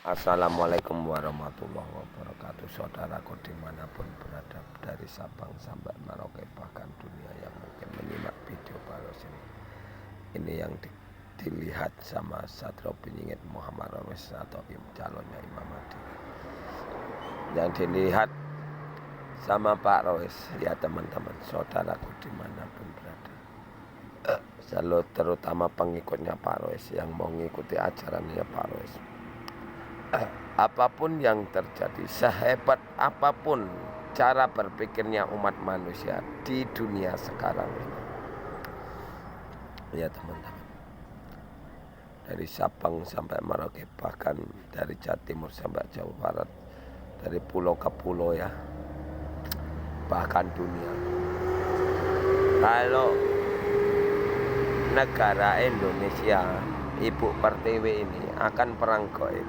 Assalamualaikum warahmatullahi wabarakatuh. Saudaraku dimanapun berada, dari Sabang sampai Merauke bahkan dunia yang mungkin menyimak video baros ini yang dilihat sama Satrio Piningit Muhammad Rawes atau calonnya Imam Mahdi, yang dilihat sama Pak Rawes. Ya teman-teman, saudaraku dimanapun berada, selalu terutama pengikutnya Pak Rawes yang mau mengikuti ajarannya Pak Rawes, apapun yang terjadi, sehebat apapun cara berpikirnya umat manusia di dunia sekarang ini, ya teman-teman, dari Sabang sampai Merauke, bahkan dari Jawa Timur sampai Jawa Barat, dari pulau ke pulau ya, bahkan dunia. Kalau negara Indonesia, Ibu Pertiwi ini akan perang gaib,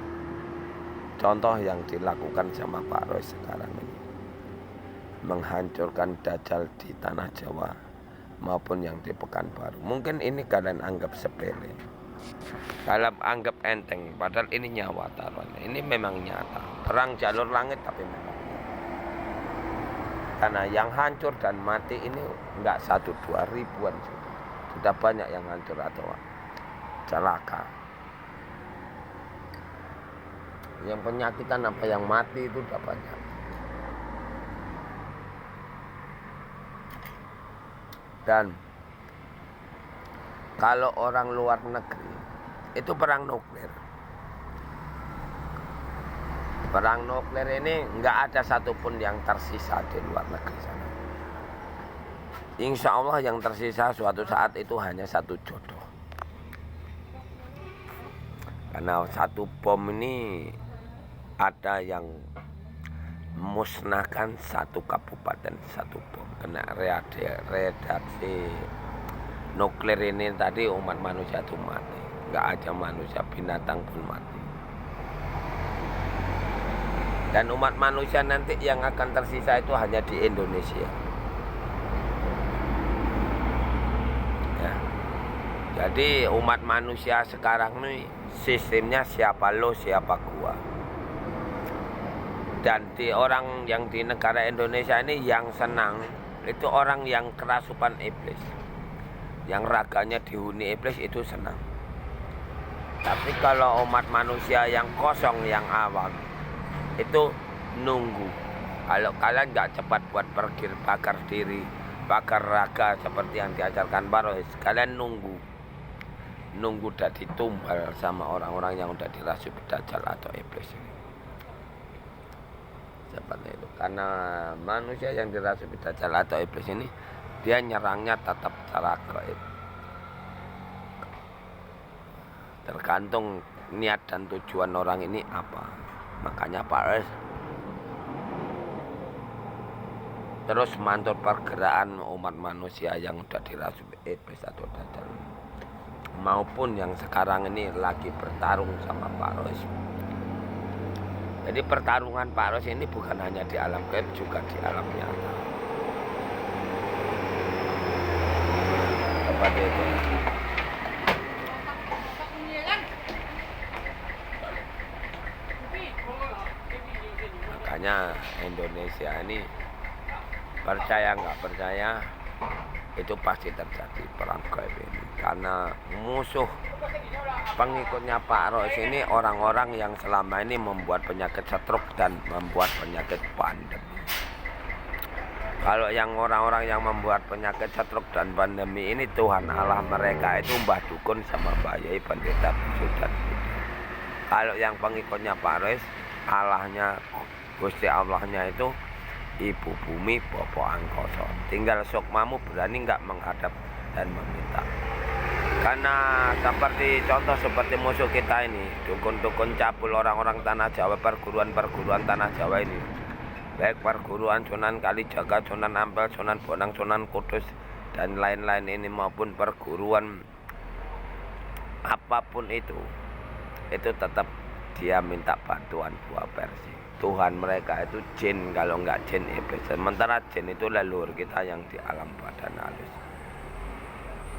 contoh yang dilakukan sama Pak Roy sekarang ini, menghancurkan Dajjal di tanah Jawa maupun yang di Pekanbaru. Mungkin ini kalian anggap sepele, kalian anggap enteng, padahal ini nyawa taruhannya. Ini memang nyata, perang jalur langit, tapi memang nyata. Karena yang hancur dan mati ini enggak 1-2 ribuan, sudah banyak yang hancur atau celaka. Yang penyakitan apa yang mati itu udah banyak. Dan kalau orang luar negeri itu perang nuklir. Perang nuklir ini nggak ada satupun yang tersisa di luar negeri sana. Insya Allah yang tersisa suatu saat itu hanya satu jodoh. Karena satu bom ini ada yang musnahkan satu kabupaten, satu bom. Kena redaksi nuklir ini tadi umat manusia itu mati. Nggak aja manusia, binatang pun mati. Dan umat manusia nanti yang akan tersisa itu hanya di Indonesia. Ya. Jadi umat manusia sekarang ini sistemnya siapa lo siapa gua. Dan di orang yang di negara Indonesia ini yang senang itu orang yang kerasukan iblis, yang raganya dihuni iblis itu senang. Tapi kalau umat manusia yang kosong, yang awam, itu nunggu. Kalau kalian nggak cepat buat pergi bakar diri, bakar raga seperti yang diajarkan Baros, kalian nunggu udah ditumbal sama orang-orang yang udah dirasuki Dajjal atau iblis ini. Seperti itu. Karena manusia yang dirasuki Dajjal atau iblis ini, dia nyerangnya tetap secara gaib. Tergantung niat dan tujuan orang ini apa. Makanya Pak Res terus mantul pergerakan umat manusia yang udah dirasuki iblis atau Dajjal, maupun yang sekarang ini lagi bertarung sama Pak Ros. Jadi pertarungan Pak Ros ini bukan hanya di alam gaib, juga di alam nyata. Seperti itu. Makanya Indonesia ini, percaya nggak percaya, itu pasti terjadi perang gaib ini. Karena musuh pengikutnya Pak Ros ini orang-orang yang selama ini membuat penyakit stroke dan membuat penyakit pandemi. Kalau yang orang-orang yang membuat penyakit stroke dan pandemi ini, Tuhan Allah mereka itu Mbah Dukun sama Mbah Yai Pendeta Bisu dan Buddha. Kalau yang pengikutnya Pak Ros, Allahnya, Gusti Allahnya itu Ibu Bumi, Bopo Angkoso. Tinggal sukmamu berani nggak menghadap dan meminta. Karena contoh seperti musuh kita ini, dukun-dukun cabul orang-orang tanah Jawa, perguruan-perguruan tanah Jawa ini, baik perguruan Sunan Kalijaga, Sunan Ampel, Sunan Bonang, Sunan Kudus, dan lain-lain ini, maupun perguruan apapun itu tetap dia minta bantuan dua versi. Tuhan mereka itu jin, kalau enggak jin iblis. Sementara jin itu leluhur kita yang di alam badan halus.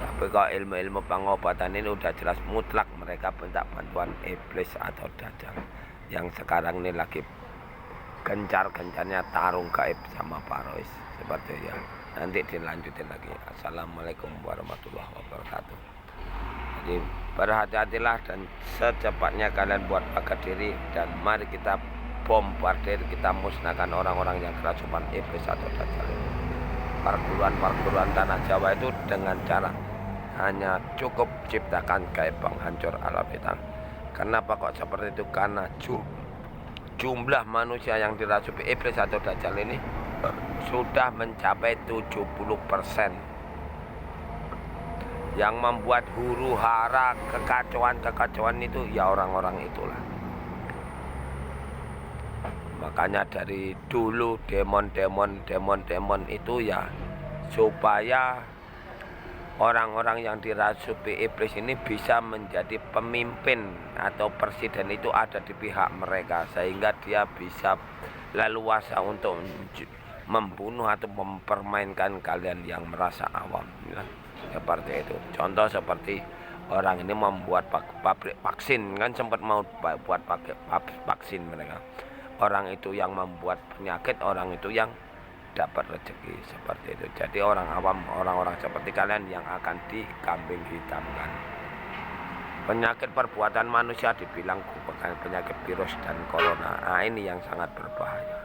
Tapi kalau ilmu-ilmu pengobatan ini udah jelas mutlak mereka minta bantuan iblis atau Dajjal. yang sekarang ini lagi gencar-gencarnya tarung gaib sama Pak Rois seperti ya. Nanti dilanjutin lagi. Assalamualaikum warahmatullahi wabarakatuh. Jadi berhati-hatilah dan secepatnya kalian buat pakai diri dan mari kita bombardir, kita musnahkan orang-orang yang kerasukan iblis atau dajjal. Perguruan tanah Jawa itu dengan cara hanya cukup ciptakan gaib penghancur alam bintang. Kenapa kok seperti itu? Karena jumlah manusia yang dirasuki iblis atau dajjal ini sudah mencapai 70%. Yang membuat huru hara kekacauan itu ya orang-orang itulah. Makanya dari dulu demon itu ya supaya orang-orang yang dirasuki iblis ini bisa menjadi pemimpin atau presiden itu ada di pihak mereka, sehingga dia bisa leluasa untuk membunuh atau mempermainkan kalian yang merasa awam ya. Seperti itu. Contoh seperti orang ini membuat pabrik vaksin, kan sempat mau buat pakai vaksin mereka. Orang itu yang membuat penyakit, orang itu yang dapat rezeki, seperti itu. Jadi orang awam, orang-orang seperti kalian yang akan dikambing hitamkan. Penyakit perbuatan manusia dibilang bukan penyakit virus dan corona. Nah, ini yang sangat berbahaya.